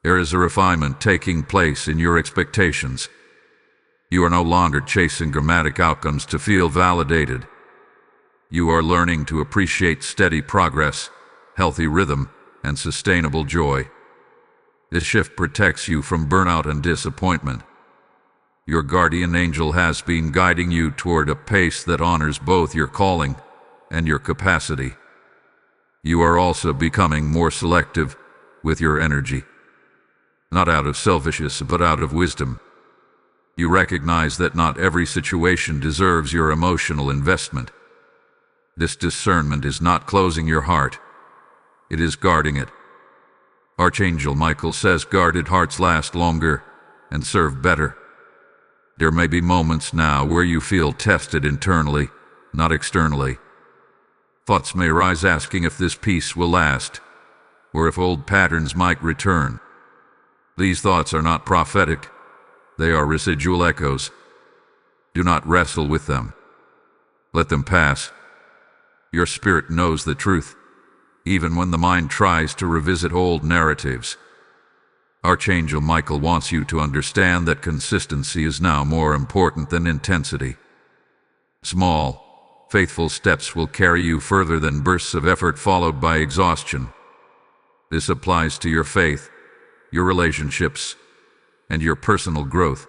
There is a refinement taking place in your expectations. You are no longer chasing dramatic outcomes to feel validated. You are learning to appreciate steady progress, healthy rhythm, and sustainable joy. This shift protects you from burnout and disappointment. Your guardian angel has been guiding you toward a pace that honors both your calling and your capacity. You are also becoming more selective with your energy. Not out of selfishness, but out of wisdom. You recognize that not every situation deserves your emotional investment. This discernment is not closing your heart. It is guarding it. Archangel Michael says guarded hearts last longer and serve better. There may be moments now where you feel tested internally, not externally. Thoughts may rise asking if this peace will last, or if old patterns might return. These thoughts are not prophetic. They are residual echoes. Do not wrestle with them. Let them pass. Your spirit knows the truth, even when the mind tries to revisit old narratives. Archangel Michael wants you to understand that consistency is now more important than intensity. Small, faithful steps will carry you further than bursts of effort followed by exhaustion. This applies to your faith, your relationships, and your personal growth.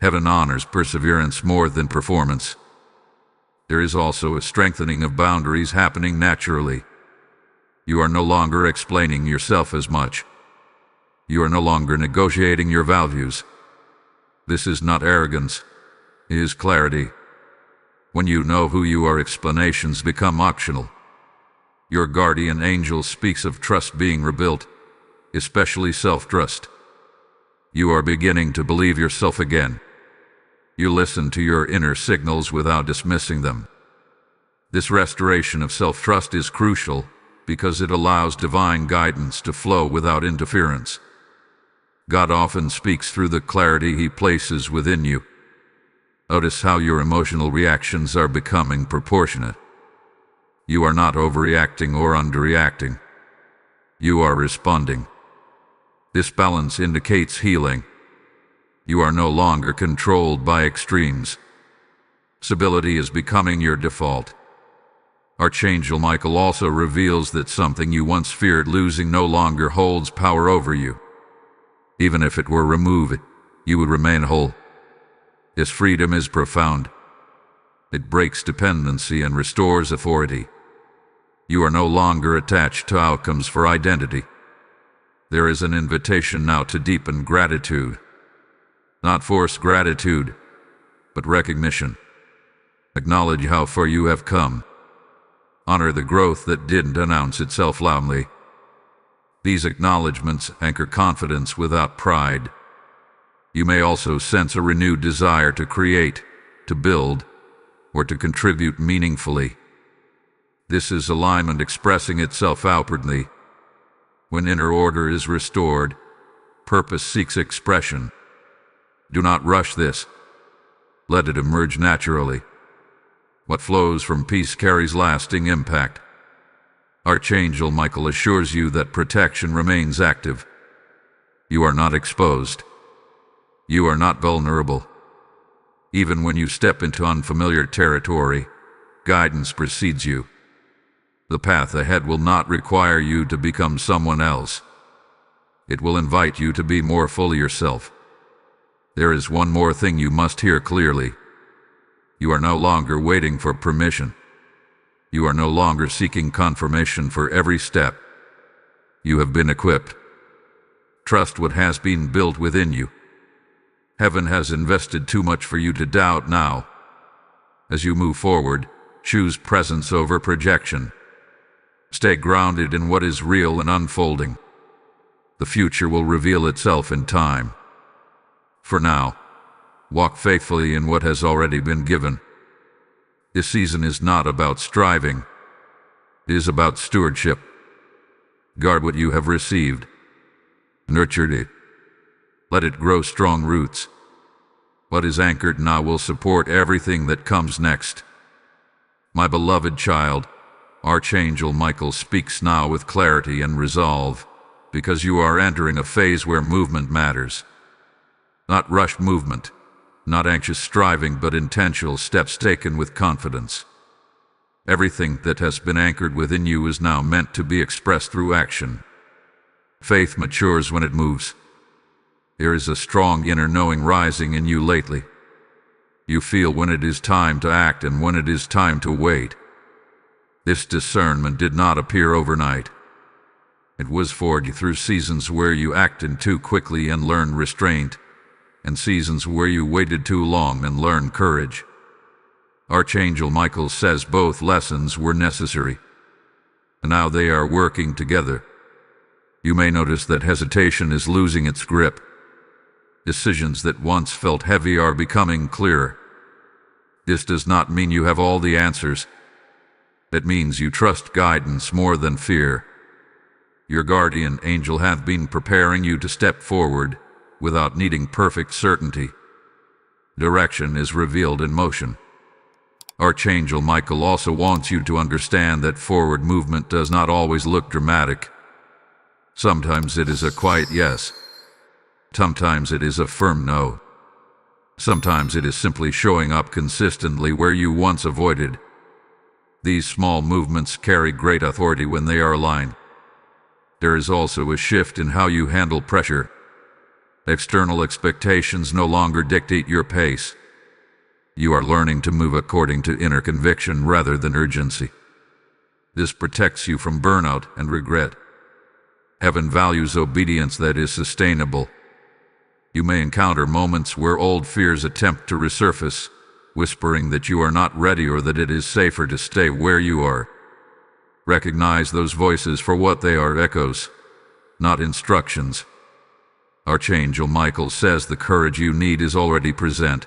Heaven honors perseverance more than performance. There is also a strengthening of boundaries happening naturally. You are no longer explaining yourself as much. You are no longer negotiating your values. This is not arrogance. It is clarity. When you know who you are, explanations become optional. Your guardian angel speaks of trust being rebuilt, especially self-trust. You are beginning to believe yourself again. You listen to your inner signals without dismissing them. This restoration of self-trust is crucial because it allows divine guidance to flow without interference. God often speaks through the clarity He places within you. Notice how your emotional reactions are becoming proportionate. You are not overreacting or underreacting. You are responding. This balance indicates healing. You are no longer controlled by extremes. Stability is becoming your default. Archangel Michael also reveals that something you once feared losing no longer holds power over you. Even if it were removed, you would remain whole. This freedom is profound. It breaks dependency and restores authority. You are no longer attached to outcomes for identity. There is an invitation now to deepen gratitude. Not forced gratitude, but recognition. Acknowledge how far you have come. Honor the growth that didn't announce itself loudly. These acknowledgments anchor confidence without pride. You may also sense a renewed desire to create, to build, or to contribute meaningfully. This is alignment expressing itself outwardly. When inner order is restored, purpose seeks expression. Do not rush this. Let it emerge naturally. What flows from peace carries lasting impact. Archangel Michael assures you that protection remains active. You are not exposed. You are not vulnerable. Even when you step into unfamiliar territory, guidance precedes you. The path ahead will not require you to become someone else. It will invite you to be more fully yourself. There is one more thing you must hear clearly. You are no longer waiting for permission. You are no longer seeking confirmation for every step. You have been equipped. Trust what has been built within you. Heaven has invested too much for you to doubt now. As you move forward, choose presence over projection. Stay grounded in what is real and unfolding. The future will reveal itself in time. For now, walk faithfully in what has already been given. This season is not about striving. It is about stewardship. Guard what you have received. Nurture it. Let it grow strong roots. What is anchored now will support everything that comes next. My beloved child, Archangel Michael speaks now with clarity and resolve, because you are entering a phase where movement matters. Not rushed movement, not anxious striving, but intentional steps taken with confidence. Everything that has been anchored within you is now meant to be expressed through action. Faith matures when it moves. There is a strong inner knowing rising in you lately. You feel when it is time to act and when it is time to wait. This discernment did not appear overnight. It was forged through seasons where you acted too quickly and learned restraint, and seasons where you waited too long and learned courage. Archangel Michael says both lessons were necessary, and now they are working together. You may notice that hesitation is losing its grip. Decisions that once felt heavy are becoming clearer. This does not mean you have all the answers. It means you trust guidance more than fear. Your guardian angel hath been preparing you to step forward without needing perfect certainty. Direction is revealed in motion. Archangel Michael also wants you to understand that forward movement does not always look dramatic. Sometimes it is a quiet yes. Sometimes it is a firm no. Sometimes it is simply showing up consistently where you once avoided. These small movements carry great authority when they are aligned. There is also a shift in how you handle pressure. External expectations no longer dictate your pace. You are learning to move according to inner conviction rather than urgency. This protects you from burnout and regret. Heaven values obedience that is sustainable. You may encounter moments where old fears attempt to resurface, whispering that you are not ready or that it is safer to stay where you are. Recognize those voices for what they are: echoes, not instructions. Archangel Michael says the courage you need is already present.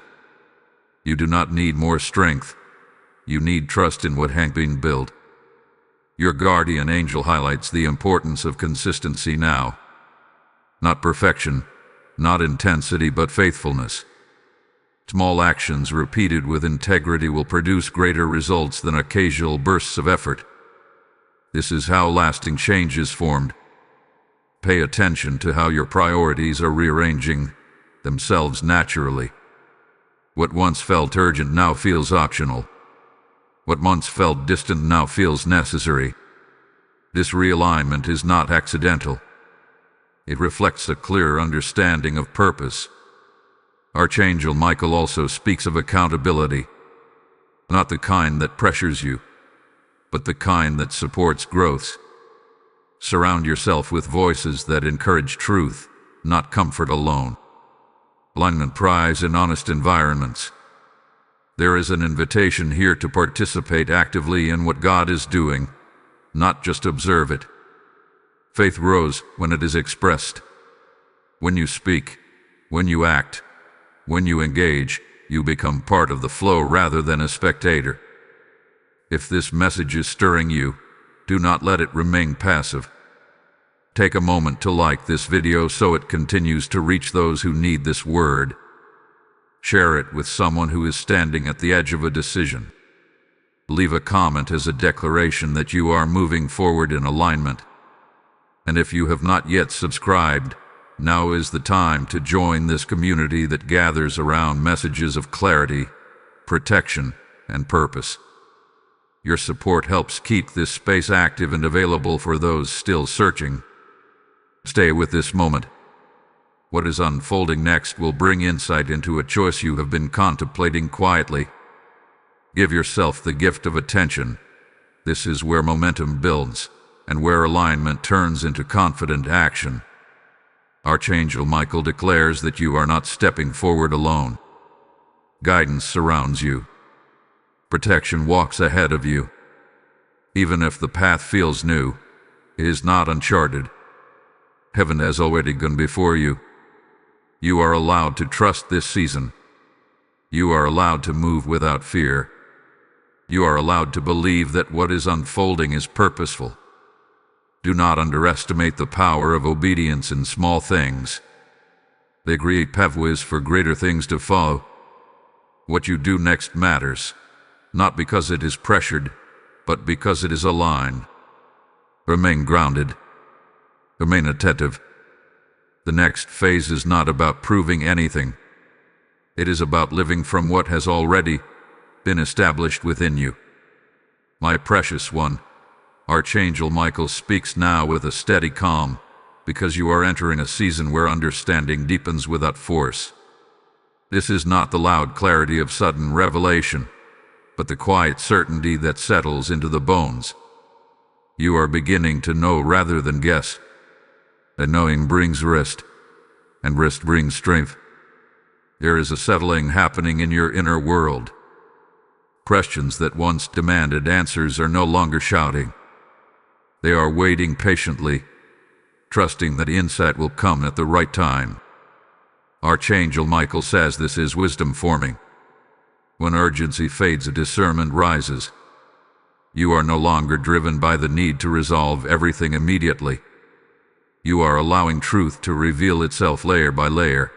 You do not need more strength. You need trust in what has been built. Your guardian angel highlights the importance of consistency now. Not perfection, not intensity, but faithfulness. Small actions repeated with integrity will produce greater results than occasional bursts of effort. This is how lasting change is formed. Pay attention to how your priorities are rearranging themselves naturally. What once felt urgent now feels optional. What once felt distant now feels necessary. This realignment is not accidental. It reflects a clear understanding of purpose. Archangel Michael also speaks of accountability, not the kind that pressures you, but the kind that supports growth. Surround yourself with voices that encourage truth, not comfort alone. Alignment thrives in honest environments. There is an invitation here to participate actively in what God is doing, not just observe it. Faith grows when it is expressed. When you speak, when you act, when you engage, you become part of the flow rather than a spectator. If this message is stirring you, do not let it remain passive. Take a moment to like this video so it continues to reach those who need this word. Share it with someone who is standing at the edge of a decision. Leave a comment as a declaration that you are moving forward in alignment. And if you have not yet subscribed, now is the time to join this community that gathers around messages of clarity, protection, and purpose. Your support helps keep this space active and available for those still searching. Stay with this moment. What is unfolding next will bring insight into a choice you have been contemplating quietly. Give yourself the gift of attention. This is where momentum builds, and where alignment turns into confident action. Archangel Michael declares that you are not stepping forward alone. Guidance surrounds you. Protection walks ahead of you. Even if the path feels new, it is not uncharted. Heaven has already gone before you. You are allowed to trust this season. You are allowed to move without fear. You are allowed to believe that what is unfolding is purposeful. Do not underestimate the power of obedience in small things. They create pathways for greater things to follow. What you do next matters, not because it is pressured, but because it is aligned. Remain grounded. Remain attentive. The next phase is not about proving anything. It is about living from what has already been established within you. My precious one, Archangel Michael speaks now with a steady calm, because you are entering a season where understanding deepens without force. This is not the loud clarity of sudden revelation, but the quiet certainty that settles into the bones. You are beginning to know rather than guess. And knowing brings rest, and rest brings strength. There is a settling happening in your inner world. Questions that once demanded answers are no longer shouting. They are waiting patiently, trusting that insight will come at the right time. Archangel Michael says this is wisdom forming. When urgency fades, discernment rises. You are no longer driven by the need to resolve everything immediately. You are allowing truth to reveal itself layer by layer.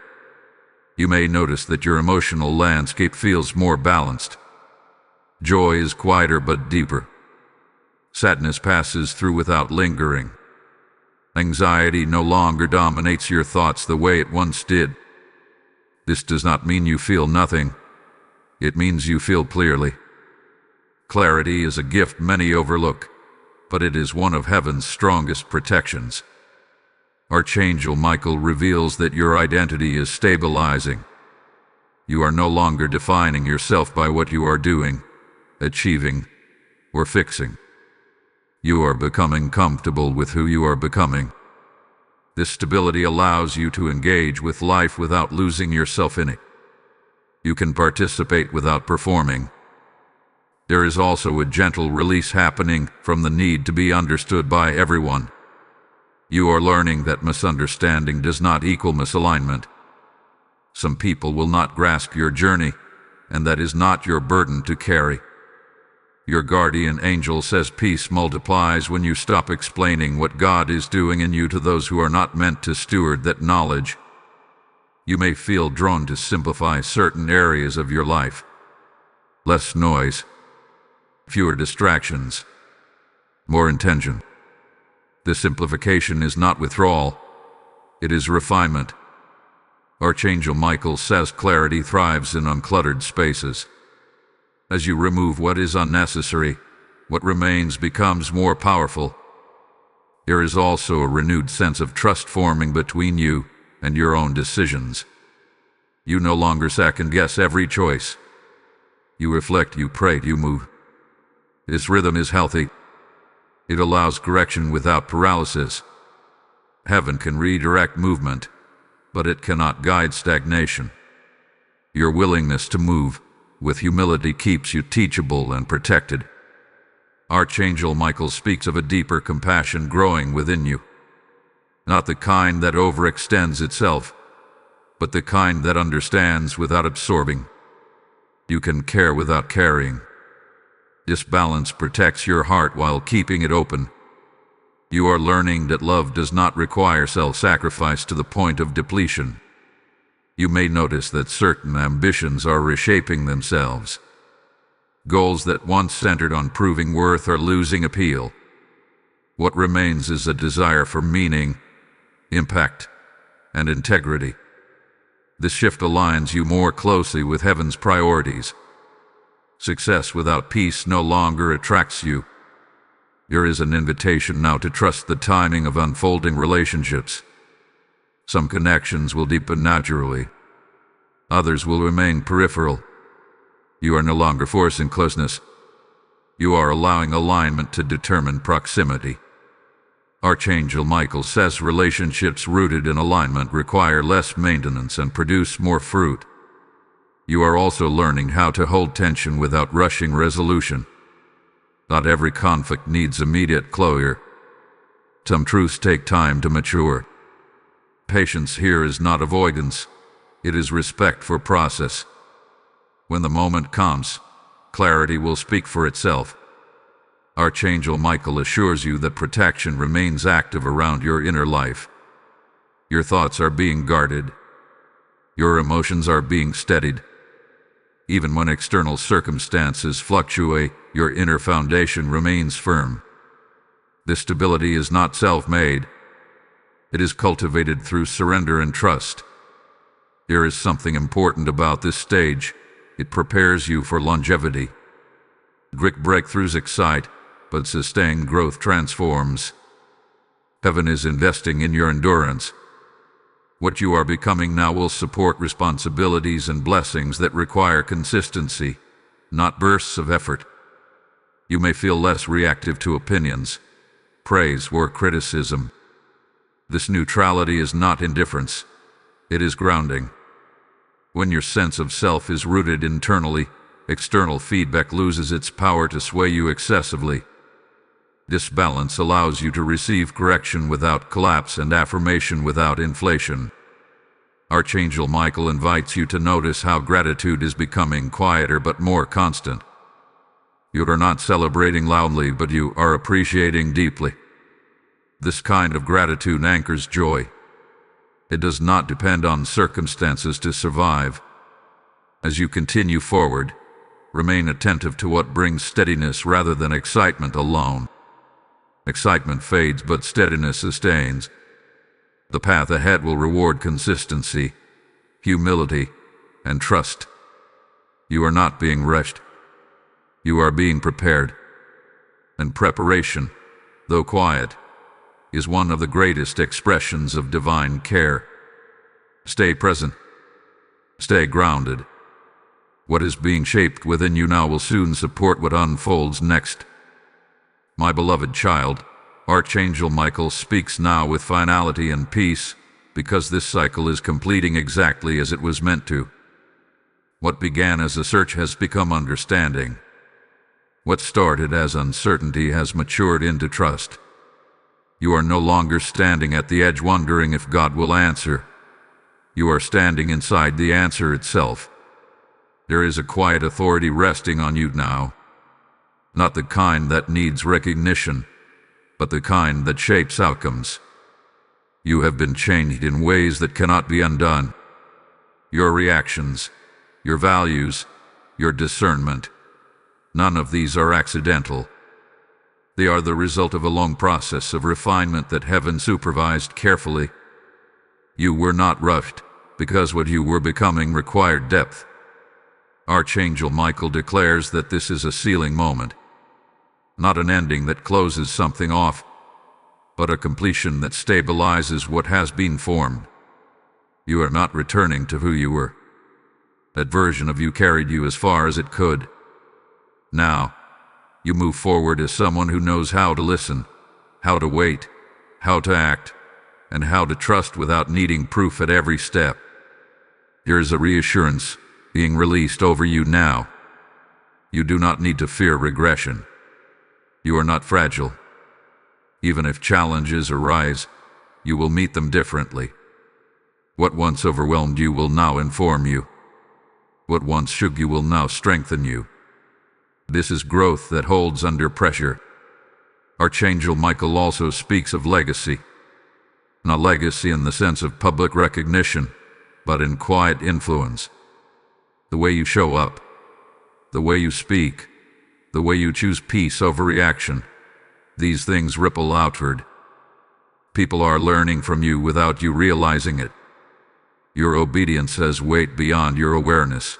You may notice that your emotional landscape feels more balanced. Joy is quieter but deeper. Sadness passes through without lingering. Anxiety no longer dominates your thoughts the way it once did. This does not mean you feel nothing. It means you feel clearly. Clarity is a gift many overlook, but it is one of heaven's strongest protections. Archangel Michael reveals that your identity is stabilizing. You are no longer defining yourself by what you are doing, achieving, or fixing. You are becoming comfortable with who you are becoming. This stability allows you to engage with life without losing yourself in it. You can participate without performing. There is also a gentle release happening from the need to be understood by everyone. You are learning that misunderstanding does not equal misalignment. Some people will not grasp your journey, and that is not your burden to carry. Your guardian angel says peace multiplies when you stop explaining what God is doing in you to those who are not meant to steward that knowledge. You may feel drawn to simplify certain areas of your life. Less noise, fewer distractions, more intention. This simplification is not withdrawal, it is refinement. Archangel Michael says clarity thrives in uncluttered spaces. As you remove what is unnecessary, what remains becomes more powerful. There is also a renewed sense of trust forming between you and your own decisions. You no longer second-guess every choice. You reflect, you pray, you move. This rhythm is healthy. It allows correction without paralysis. Heaven can redirect movement, but it cannot guide stagnation. Your willingness to move with humility keeps you teachable and protected. Archangel Michael speaks of a deeper compassion growing within you. Not the kind that overextends itself, but the kind that understands without absorbing. You can care without carrying. This balance protects your heart while keeping it open. You are learning that love does not require self-sacrifice to the point of depletion. You may notice that certain ambitions are reshaping themselves. Goals that once centered on proving worth are losing appeal. What remains is a desire for meaning, impact, and integrity. This shift aligns you more closely with heaven's priorities. Success without peace no longer attracts you. There is an invitation now to trust the timing of unfolding relationships. Some connections will deepen naturally. Others will remain peripheral. You are no longer forcing closeness. You are allowing alignment to determine proximity. Archangel Michael says relationships rooted in alignment require less maintenance and produce more fruit. You are also learning how to hold tension without rushing resolution. Not every conflict needs immediate closure. Some truths take time to mature. Patience here is not avoidance, it is respect for process. When the moment comes, clarity will speak for itself. Archangel Michael assures you that protection remains active around your inner life. Your thoughts are being guarded. Your emotions are being steadied. Even when external circumstances fluctuate, your inner foundation remains firm. This stability is not self-made. It is cultivated through surrender and trust. There is something important about this stage. It prepares you for longevity. Quick breakthroughs excite, but sustained growth transforms. Heaven is investing in your endurance. What you are becoming now will support responsibilities and blessings that require consistency, not bursts of effort. You may feel less reactive to opinions, praise, or criticism. This neutrality is not indifference. It is grounding. When your sense of self is rooted internally, external feedback loses its power to sway you excessively. This balance allows you to receive correction without collapse and affirmation without inflation. Archangel Michael invites you to notice how gratitude is becoming quieter but more constant. You are not celebrating loudly, but you are appreciating deeply. This kind of gratitude anchors joy. It does not depend on circumstances to survive. As you continue forward, remain attentive to what brings steadiness rather than excitement alone. Excitement fades, but steadiness sustains. The path ahead will reward consistency, humility, and trust. You are not being rushed. You are being prepared. And preparation, though quiet, is one of the greatest expressions of divine care. Stay present. Stay grounded. What is being shaped within you now will soon support what unfolds next. My beloved child, Archangel Michael speaks now with finality and peace, because this cycle is completing exactly as it was meant to. What began as a search has become understanding. What started as uncertainty has matured into trust. You are no longer standing at the edge wondering if God will answer. You are standing inside the answer itself. There is a quiet authority resting on you now. Not the kind that needs recognition, but the kind that shapes outcomes. You have been changed in ways that cannot be undone. Your reactions, your values, your discernment, none of these are accidental. They are the result of a long process of refinement that heaven supervised carefully. You were not rushed, because what you were becoming required depth. Archangel Michael declares that this is a sealing moment, not an ending that closes something off, but a completion that stabilizes what has been formed. You are not returning to who you were. That version of you carried you as far as it could. Now, you move forward as someone who knows how to listen, how to wait, how to act, and how to trust without needing proof at every step. Here is a reassurance being released over you now. You do not need to fear regression. You are not fragile. Even if challenges arise, you will meet them differently. What once overwhelmed you will now inform you. What once shook you will now strengthen you. This is growth that holds under pressure. Archangel Michael also speaks of legacy. Not legacy in the sense of public recognition, but in quiet influence. The way you show up, the way you speak, the way you choose peace over reaction, these things ripple outward. People are learning from you without you realizing it. Your obedience has weight beyond your awareness.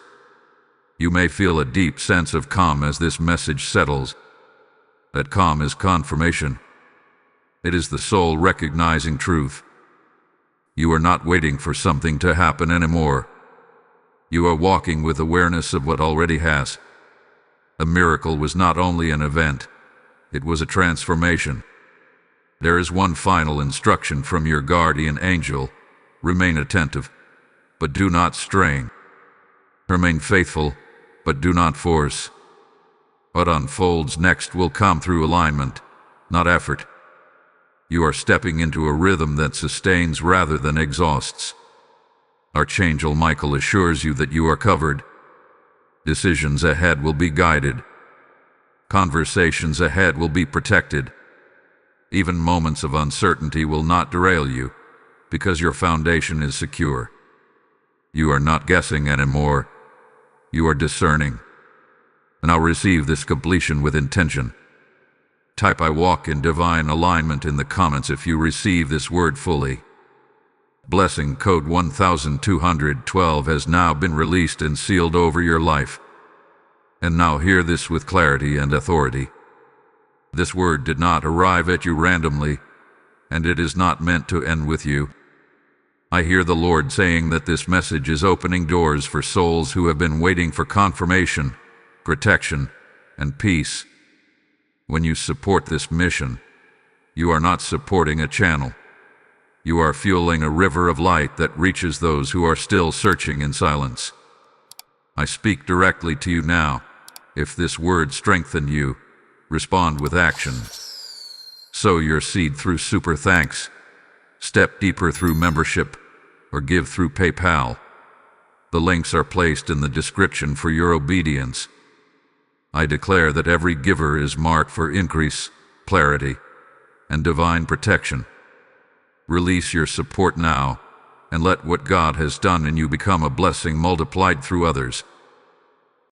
You may feel a deep sense of calm as this message settles. That calm is confirmation. It is the soul recognizing truth. You are not waiting for something to happen anymore. You are walking with awareness of what already has. A miracle was not only an event, it was a transformation. There is one final instruction from your guardian angel. Remain attentive, but do not strain. Remain faithful, but do not force. What unfolds next will come through alignment, not effort. You are stepping into a rhythm that sustains rather than exhausts. Archangel Michael assures you that you are covered. Decisions ahead will be guided. Conversations ahead will be protected. Even moments of uncertainty will not derail you, because your foundation is secure. You are not guessing anymore. You are discerning. Now receive this completion with intention. Type "I walk in divine alignment" in the comments if you receive this word fully. Blessing code 1212 has now been released and sealed over your life. And now hear this with clarity and authority. This word did not arrive at you randomly, and it is not meant to end with you. I hear the Lord saying that this message is opening doors for souls who have been waiting for confirmation, protection, and peace. When you support this mission, you are not supporting a channel. You are fueling a river of light that reaches those who are still searching in silence. I speak directly to you now. If this word strengthened you, respond with action. Sow your seed through super thanks. Step deeper through membership, or give through PayPal. The links are placed in the description for your obedience. I declare that every giver is marked for increase, clarity, and divine protection. Release your support now, and let what God has done in you become a blessing multiplied through others.